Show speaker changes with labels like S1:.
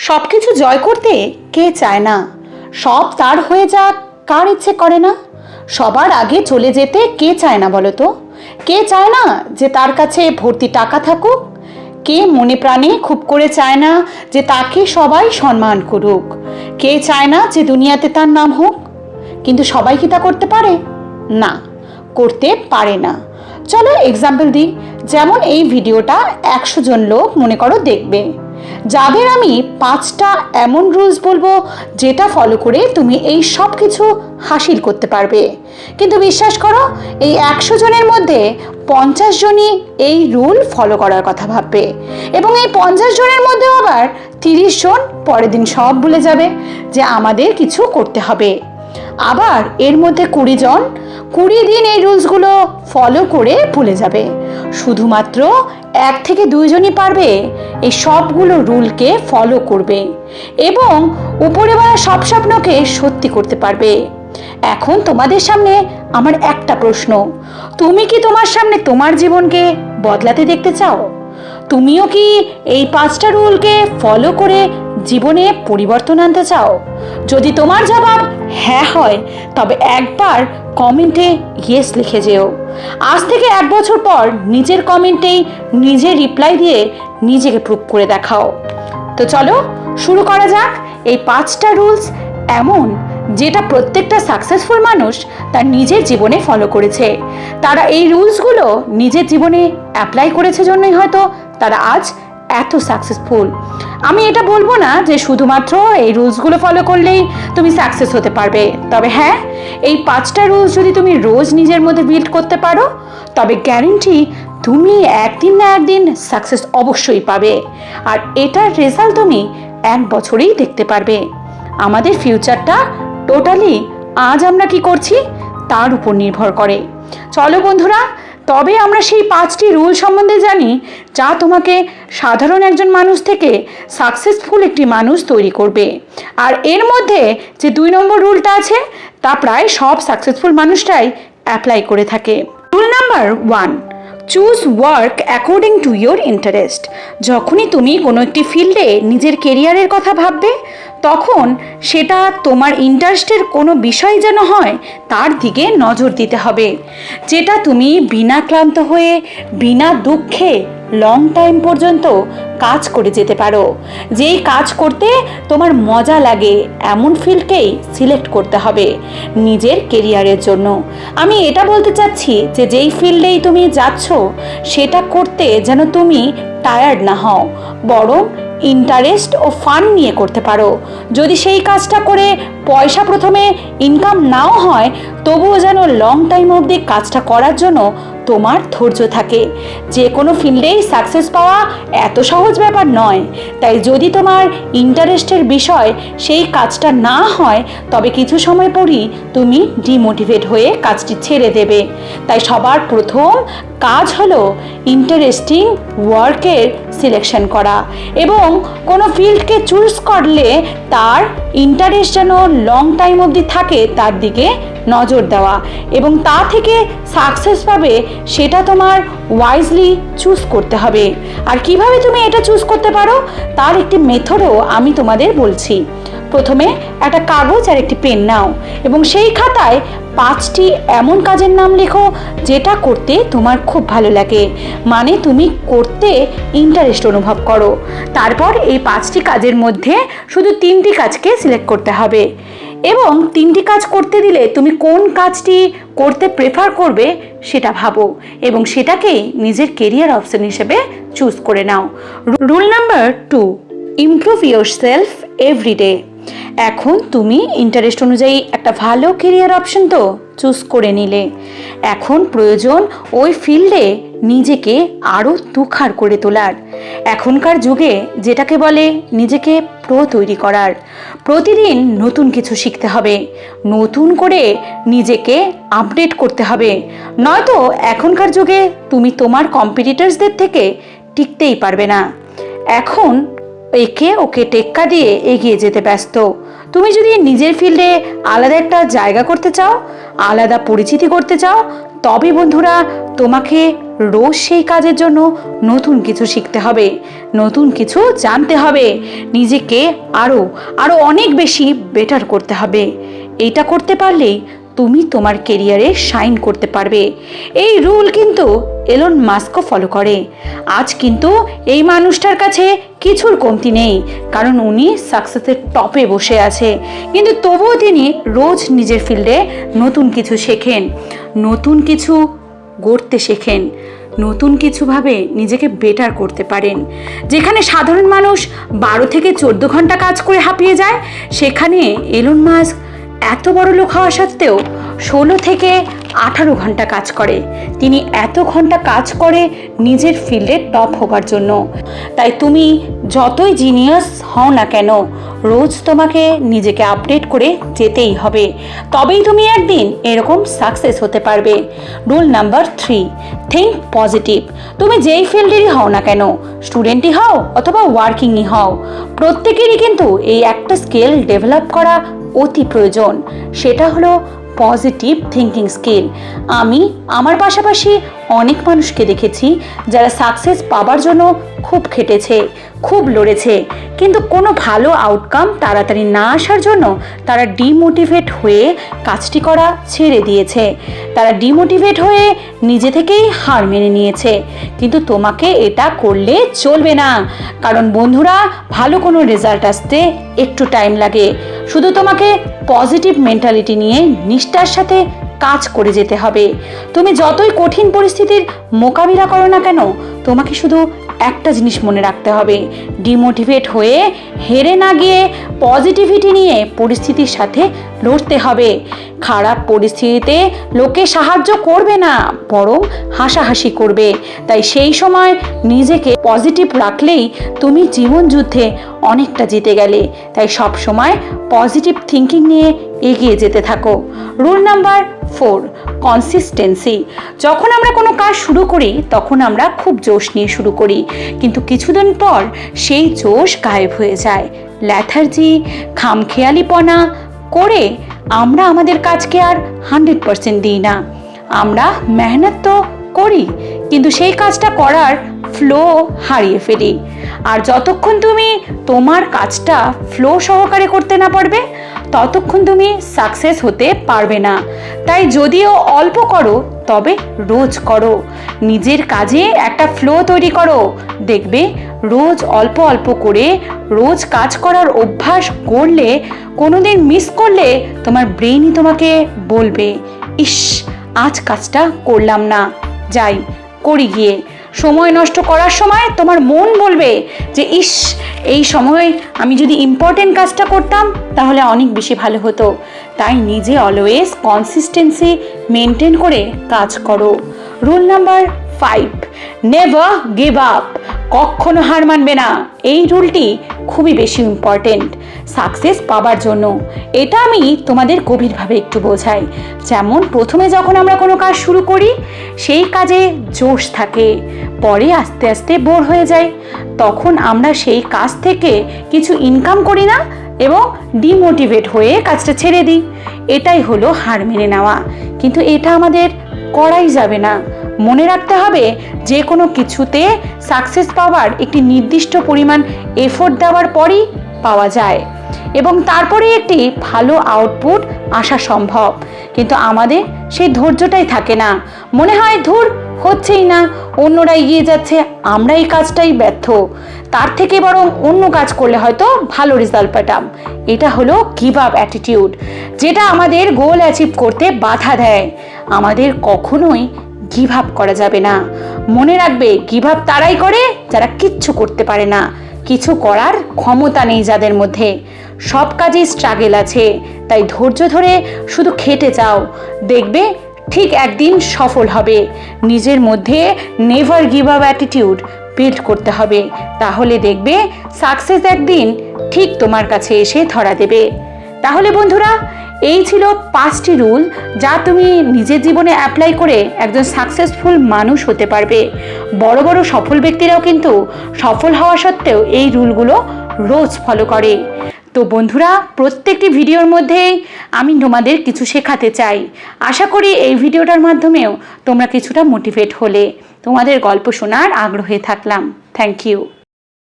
S1: সবকিছু জয় করতে কে চায় না? সব তার হয়ে যাক, কার ইচ্ছে করে না? সবার আগে চলে যেতে কে চায় না বলো তো? কে চায় না যে তার কাছে ভর্তি টাকা থাকুক? কে মনে প্রাণে খুব করে চায় না যে তাকে সবাই সম্মান করুক? কে চায় না যে দুনিয়াতে তার নাম হোক? কিন্তু সবাই কি তা করতে পারে? না, করতে পারে না। চলো এক্সাম্পল দিই। যেমন এই ভিডিওটা 100 জন লোক মনে করো দেখবে, যাদের আমি 5টা এমন রুলস বলবো যেটা ফলো করে তুমি এই সব কিছু হাসিল করতে পারবে। কিন্তু বিশ্বাস করো, এই 100 জনের মধ্যে 50 জনই এই রুল ফলো করার কথা ভাববে, এবং এই 50 জনের মধ্যেও আবার 30 জন পরের দিন সব ভুলে যাবে যে আমাদের কিছু করতে হবে। আবার এর মধ্যে 20 জন 20 দিন এই রুলসগুলো ফলো করে ভুলে যাবে। শুধুমাত্র 1 থেকে 2 জনই পারবে এই সবগুলো রুলকে ফলো করবে এবং উপরে বলা সব স্বপ্নকে সত্যি করতে পারবে। এখন তোমাদের সামনে আমার একটা প্রশ্ন, তুমি কি তোমার সামনে তোমার জীবনকে বদলাতে দেখতে চাও? তুমিও কি এই 5টা রুলকে ফলো করে জীবনে পরিবর্তন আনতে চাও? যদি তোমার জবাব হ্যাঁ হয়, তবে একবার কমেন্টে ইয়েস লিখে যেও। আজ থেকে 1 বছর পর নিজের কমেন্টেই নিজে রিপ্লাই দিয়ে নিজেকে প্রুভ করে দেখাও। তো চলো শুরু করা যাক। এই 5টা রুলস এমন যেটা প্রত্যেকটা সাকসেসফুল মানুষ তার নিজের জীবনে ফলো করেছে। তারা এই রুলসগুলো নিজের জীবনে অ্যাপ্লাই করেছে জন্যই হয়তো তারা আজ এত সাকসেসফুল। আমি এটা বলবো না যে শুধুমাত্র এই রুলসগুলো ফলো করলেই তুমি সাকসেস হতে পারবে, তবে হ্যাঁ, এই 5টা রুলস যদি তুমি রোজ নিজের মধ্যে বিল্ড করতে পারো, তবে গ্যারেন্টি তুমি একদিন না একদিন সাকসেস অবশ্যই পাবে। আর এটার রেজাল্ট তুমি 1 বছরেই দেখতে পারবে। আমাদের ফিউচারটা টোটালি আজ আমরা কি করছি তার উপর নির্ভর করে। চলো বন্ধুরা, তবে আমরা সেই 5টি রুল সম্বন্ধে জানি যা তোমাকে সাধারণ একজন মানুষ থেকে সাকসেসফুল একটি মানুষ তৈরি করবে। আর এর মধ্যে যে 2 নম্বর রুলটা আছে তা প্রায় সব সাকসেসফুল মানুষটাই অ্যাপ্লাই করে থাকে। Rule number 1, choose work according to your interest. যখনই তুমি কোনো একটি ফিল্ডে নিজের কেরিয়ারের কথা ভাববে, তখন সেটা তোমার ইন্টারেস্টের কোনো বিষয় যেন হয় তার দিকে নজর দিতে হবে, যেটা তুমি বিনা ক্লান্ত হয়ে বিনা দুঃখে লং টাইম পর্যন্ত কাজ করে যেতে পারো। যেই কাজ করতে তোমার মজা লাগে এমন ফিল্ডকেই সিলেক্ট করতে হবে নিজের কেরিয়ারের জন্য। আমি এটা বলতে চাচ্ছি যে যেই ফিল্ডেই তুমি যাচ্ছ সেটা করতে যেন তুমি টায়ার্ড না হও, বরং ইন্টারেস্ট ও ফান নিয়ে করতে পারো। যদি সেই কাজটা করে পয়সা প্রথমে ইনকাম নাও হয়, তবুও যেন লং টাইম অবধি কাজটা করার জন্য তোমার ধৈর্য থাকে। যে কোনো ফিল্ডেই সাকসেস পাওয়া এত সহজ ব্যাপার নয়, তাই যদি তোমার ইন্টারেস্টের বিষয় সেই কাজটা না হয়, তবে কিছু সময় পরই তুমি ডিমোটিভেট হয়ে কাজটি ছেড়ে দেবে। তাই সবার প্রথম কাজ হলো ইন্টারেস্টিং ওয়ার্কের সিলেকশন করা, এবং কোনো ফিল্ডকে চুজ করলে তার ইন্টারেস্ট যেন লং টাইম অবধি থাকে তার দিকে নজর দেওয়া, এবং তা থেকে সাকসেস পাবে সেটা তোমার ওয়াইজলি চুজ করতে হবে। আর কিভাবে তুমি এটা চুজ করতে পারো তার একটি মেথডও আমি তোমাদের বলছি। প্রথমে একটা কাগজ আর একটি পেন নাও এবং সেই খাতায় 5টি এমন কাজের নাম লেখো যেটা করতে তোমার খুব ভালো লাগে, মানে তুমি করতে ইন্টারেস্ট অনুভব করো। তারপর এই 5টি কাজের মধ্যে শুধু 3টি কাজকে সিলেক্ট করতে হবে, এবং 3টি কাজ করতে দিলে তুমি কোন কাজটি করতে প্রেফার করবে সেটা ভাবো এবং সেটাকেই নিজের কেরিয়ার অপশন হিসেবে চুজ করে নাও। Rule number 2, improve yourself every day. এখন তুমি ইন্টারেস্ট অনুযায়ী একটা ভালো কেরিয়ার অপশন তো চুজ করে নিলে, এখন প্রয়োজন ওই ফিল্ডে নিজেকে আরও তুখার করে তোলার। এখনকার যুগে যেটাকে বলে নিজেকে প্রো তৈরি করার। প্রতিদিন নতুন কিছু শিখতে হবে, নতুন করে নিজেকে আপডেট করতে হবে, নয়তো এখনকার যুগে তুমি তোমার কম্পিটিটরসদের থেকে টিকতেই পারবে না। এখন একে ওকে টেক্কা দিয়ে এগিয়ে যেতে ব্যস্ত। তুমি যদি নিজের ফিল্ডে আলাদা একটা জায়গা করতে চাও, আলাদা পরিচিতি করতে চাও, তবে বন্ধুরা তোমাকে রোজ সেই কাজের জন্য নতুন কিছু শিখতে হবে, নতুন কিছু জানতে হবে, নিজেকে আরও আরও অনেক বেশি বেটার করতে হবে। এইটা করতে পারলেই তুমি তোমার কেরিয়ারে শাইন করতে পারবে। এই রুল কিন্তু এলন মাস্কও ফলো করে। আজ কিন্তু এই মানুষটার কাছে কিছুর কমতি নেই, কারণ উনি সাকসেসের টপে বসে আছে, কিন্তু তবুও তিনি রোজ নিজের ফিল্ডে নতুন কিছু শেখেন, নতুন কিছু গড়তে শেখেন, নতুন কিছুভাবে নিজেকে বেটার করতে পারেন। যেখানে সাধারণ মানুষ 12 থেকে 14 ঘন্টা কাজ করে হাঁপিয়ে যায়, সেখানে এলন মাস্ক এত বড় লোক হওয়া সত্ত্বেও 16 থেকে 18 ঘন্টা কাজ করে। তিনি এত ঘন্টা কাজ করে নিজের ফিল্ডে টপ হবার জন্য। তাই তুমি যতই জিনিয়াস হও না কেন, রোজ তোমাকে নিজেকে আপডেট করে যেতেই হবে, তবেই তুমি একদিন এরকম সাকসেস হতে পারবে। Rule number 3, think positive. তুমি যেই ফিল্ডেরই হও না কেন, স্টুডেন্টই হও অথবা ওয়ার্কিংই হও, প্রত্যেকেরই কিন্তু এই একটা স্কিল ডেভেলপ করা অতি প্রয়োজন। সেটা হলো পজিটিভ থিঙ্কিং স্কিল। আমি আমার পাশাপাশি অনেক মানুষকে দেখেছি যারা সাকসেস পাবার জন্য খুব খেটেছে, খুব লড়েছে, কিন্তু কোনো ভালো আউটকাম তাড়াতাড়ি না আসার জন্য তারা ডিমোটিভেট হয়ে কাজটি করা ছেড়ে দিয়েছে। তারা ডিমোটিভেট হয়ে নিজে থেকেই হার মেনে নিয়েছে। কিন্তু তোমাকে এটা করলে চলবে না, কারণ বন্ধুরা, ভালো কোনো রেজাল্ট আসতে একটু টাইম লাগে। শুধু তোমাকে পজিটিভ মেন্টালিটি নিয়ে নিষ্ঠার সাথে কাজ করে যেতে হবে। তুমি যতই কঠিন পরিস্থিতির মোকাবিলা করো না কেন, তোমাকে শুধু একটা জিনিস মনে রাখতে হবে, ডিমোটিভেট হয়ে হেরে না গিয়ে পজিটিভিটি নিয়ে পরিস্থিতির সাথে লড়তে হবে। খারাপ পরিস্থিতিতে লোকে সাহায্য করবে না, বরং হাসাহাসি করবে। তাই সেই সময় নিজেকে পজিটিভ রাখলেই তুমি জীবন যুদ্ধে অনেকটা জিতে গেলে। তাই সব সময় পজিটিভ থিঙ্কিং নিয়ে এগিয়ে যেতে থাকো। Rule number 4, consistency. যখন আমরা কোনো কাজ শুরু করি তখন আমরা খুব জোশ নিয়ে শুরু করি, কিন্তু কিছুদিন পর সেই জোশ গায়েব হয়ে যায়। ল্যাথার্জি, খামখেয়ালিপনা করে আমরা আমাদের কাজকে আর 100% দিই না। আমরা মেহনত তো করি, কিন্তু সেই কাজটা করার ফ্লো হারিয়ে ফেলি। আর যতক্ষণ তুমি তোমার কাজটা ফ্লো সহকারে করতে না পারবে, ততক্ষণ তুমি সাকসেস হতে পারবে না। তাই যদিও অল্প করো, তবে রোজ করো। নিজের কাজে একটা ফ্লো তৈরি করো। দেখবে রোজ অল্প অল্প করে রোজ কাজ করার অভ্যাস করলে, কোনোদিন মিস করলে তোমার ব্রেনই তোমাকে বলবে, ইস, আজ কাজটা করলাম না, যাই করি গিয়ে। সময় নষ্ট করার সময় তোমার মন বলবে যে ইস, এই সময় আমি যদি ইম্পর্টেন্ট কাজটা করতাম তাহলে অনেক বেশি ভালো হতো। তাই নিজে অলওয়েজ কনসিস্টেন্সি মেনটেন করে কাজ করো। Rule number 5, never give up. কখনো হার মানবে না। এই রুলটি খুবই বেশি ইম্পর্টেন্ট সাকসেস পাবার জন্য। এটা আমি তোমাদের গভীরভাবে একটু বোঝাই। যেমন প্রথমে যখন আমরা কোনো কাজ শুরু করি, সেই কাজে জোশ থাকে, পরে আস্তে আস্তে বোর হয়ে যায়। তখন আমরা সেই কাজ থেকে কিছু ইনকাম করি না এবং ডিমোটিভেট হয়ে কাজটা ছেড়ে দিই। এটাই হলো হার মেনে নেওয়া। কিন্তু এটা আমাদের করাই যাবে না। মনে রাখতে হবে, যে কোনো কিছুতে সাকসেস পাওয়ার একটি নির্দিষ্ট পরিমাণ এফোর্ট দেওয়ার পরই পাওয়া যায় এবং তারপরে একটি ভালো আউটপুট আসা সম্ভব। কিন্তু আমাদের সেই ধৈর্যটাই থাকে না। মনে হয় ধুর, হচ্ছেই না, অন্যরা এগিয়ে যাচ্ছে, আমরা এই কাজটাই ব্যর্থ, তার থেকে বরং অন্য কাজ করলে হয়তো ভালো রেজাল্ট পেতাম। এটা হলো গিভ আপ অ্যাটিটিউড, যেটা আমাদের গোল অ্যাচিভ করতে বাধা দেয়। আমাদের কখনোই গিভ আপ করা যাবে না। মনে রাখবে, গিভ আপ তারাই করে যারা কিচ্ছু করতে পারে না, কিছু করার ক্ষমতা নেই যাদের মধ্যে। সব কাজেই স্ট্রাগল আছে, তাই ধৈর্য ধরে শুধু খেটে যাও, দেখবে ঠিক একদিন সফল হবে। নিজের মধ্যে never give up attitude build করতে হবে, তাহলে দেখবে সাকসেস একদিন ঠিক তোমার কাছে এসে ধরা দেবে। তাহলে বন্ধুরা, এই ছিল 5টি রুল যা তুমি নিজের জীবনে অ্যাপ্লাই করে একজন সাকসেসফুল মানুষ হতে পারবে। বড় বড় সফল ব্যক্তিরাও কিন্তু সফল হওয়া সত্ত্বেও এই রুলগুলো রোজ ফলো করে। তো বন্ধুরা, প্রত্যেকটি ভিডিওর মধ্যেই আমি তোমাদের কিছু শেখাতে চাই। আশা করি এই ভিডিওটার মাধ্যমেও তোমরা কিছুটা মোটিভেট হলে, তোমাদের গল্প শোনার আগ্রহে থাকলাম। Thank you.